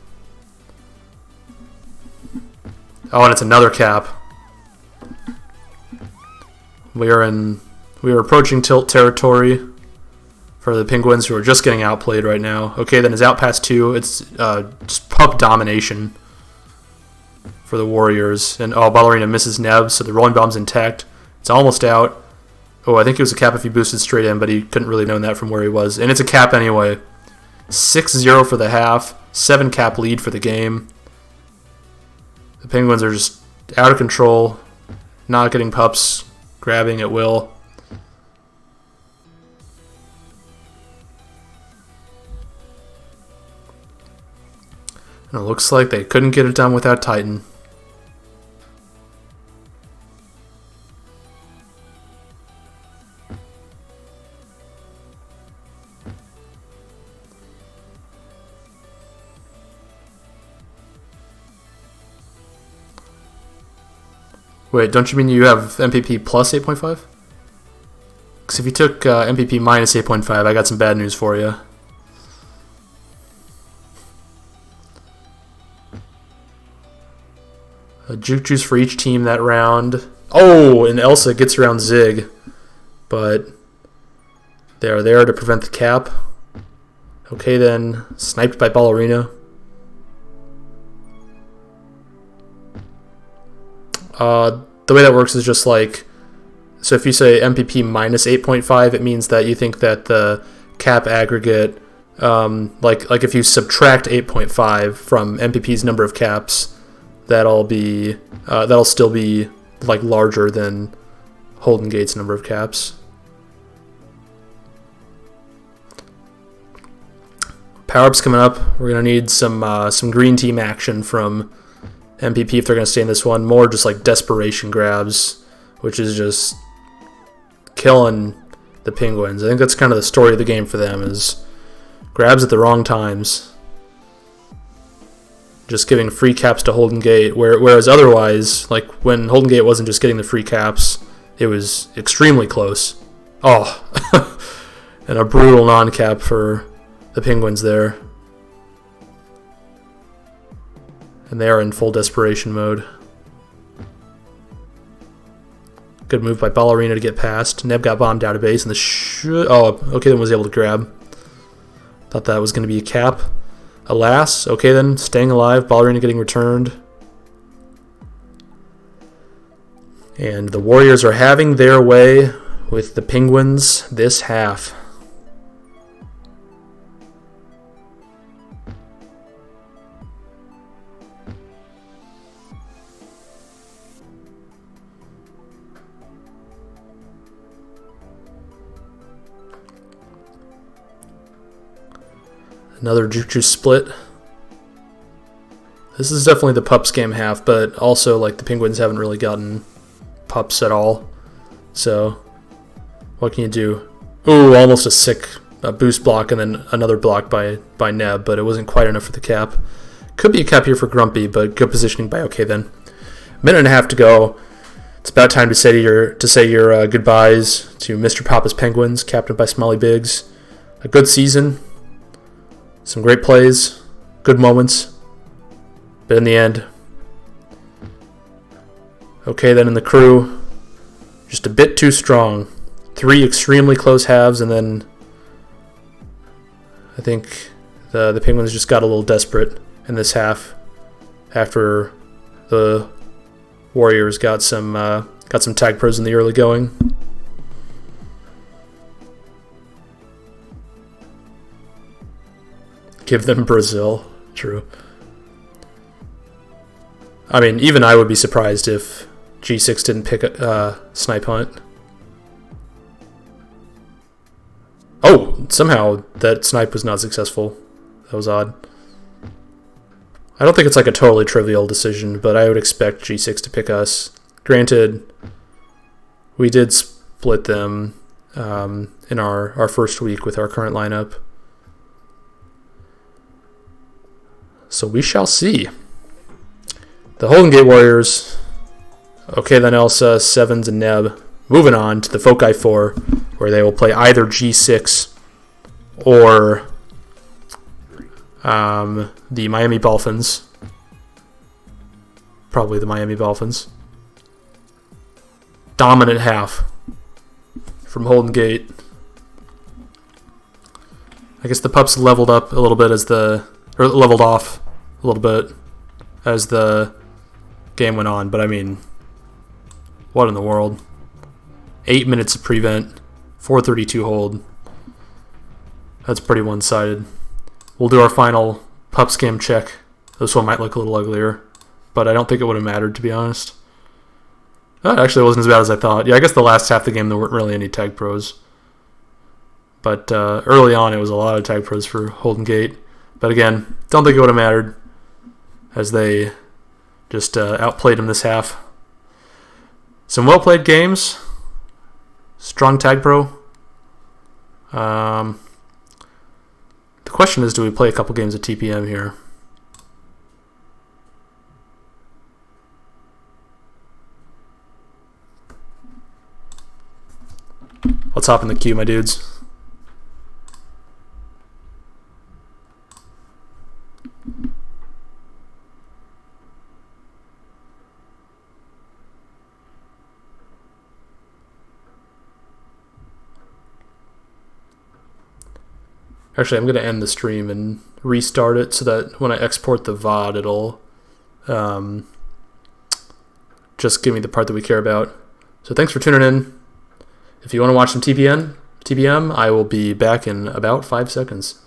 Oh, and it's another cap. We are approaching tilt territory for the Penguins, who are just getting outplayed right now. Okay, then is out past 2. It's just pup domination for the Warriors. And Ballerina misses Neb, so the rolling bomb's intact. It's almost out. Oh, I think it was a cap if he boosted straight in, but he couldn't really know that from where he was. And it's a cap anyway. 6-0 for the half. 7 cap lead for the game. The Penguins are just out of control. Not getting pups. Grabbing at will. And it looks like they couldn't get it done without Titan. Wait, don't you mean you have MPP plus 8.5? Because if you took MPP minus 8.5, I got some bad news for you. A juke juice for each team that round. Oh, and Elsa gets around Zig. But they are there to prevent the cap. Okay, then. Sniped by Ballerina. The way that works is just like, so if you say MPP minus 8.5, it means that you think that the cap aggregate, like if you subtract 8.5 from MPP's number of caps, that'll still be like larger than Holden Gate's number of caps. Power-ups coming up. We're gonna need some green team action from MPP if they're going to stay in this one. More just like desperation grabs, which is just killing the Penguins. I think that's kind of the story of the game for them, is grabs at the wrong times. Just giving free caps to Holden Gate, whereas otherwise, like when Holden Gate wasn't just getting the free caps, it was extremely close. Oh, and a brutal non-cap for the Penguins there. And they are in full desperation mode. Good move by Ballerina to get past. Neb got bombed out of base, and okay, then was able to grab. Thought that was going to be a cap. Alas, okay then, staying alive. Ballerina getting returned. And the Warriors are having their way with the Penguins this half. Another Juju split. This is definitely the pups game half, but also like the Penguins haven't really gotten pups at all. So what can you do? Ooh, almost a sick boost block and then another block by Neb, but it wasn't quite enough for the cap. Could be a cap here for Grumpy, but good positioning by OK then. Minute and a half to go. It's about time to say your goodbyes to Mr. Papa's Penguins, captained by Smiley Biggs. A good season. Some great plays, good moments, but in the end, OK then in the crew, just a bit too strong. 3 extremely close halves, and then I think the Penguins just got a little desperate in this half after the Warriors got some tag pros in the early going. Give them Brazil. True. I mean, even I would be surprised if G6 didn't pick a Snipe Hunt. Oh, somehow that snipe was not successful. That was odd. I don't think it's like a totally trivial decision, but I would expect G6 to pick us. Granted, we did split them in our first week with our current lineup. So we shall see. The Holden Gate Warriors. Okay, then Elsa, Sevens, and Neb. Moving on to the Foci 4, where they will play either G6 or the Miami Dolphins. Probably the Miami Dolphins. Dominant half from Holden Gate. I guess the pups leveled up a little bit or leveled off a little bit as the game went on, but I mean, what in the world? 8 minutes of prevent, 432 hold. That's pretty one-sided. We'll do our final pups game check. This one might look a little uglier, but I don't think it would have mattered, to be honest. That actually wasn't as bad as I thought. Yeah, I guess the last half of the game there weren't really any tag pros. But early on it was a lot of tag pros for Holden Gate. But again, don't think it would have mattered as they just outplayed him this half. Some well-played games. Strong tag pro. The question is, do we play a couple games of TPM here? Let's hop in the queue, my dudes. Actually, I'm going to end the stream and restart it so that when I export the VOD, it'll just give me the part that we care about. So thanks for tuning in. If you want to watch some TPM, I will be back in about 5 seconds.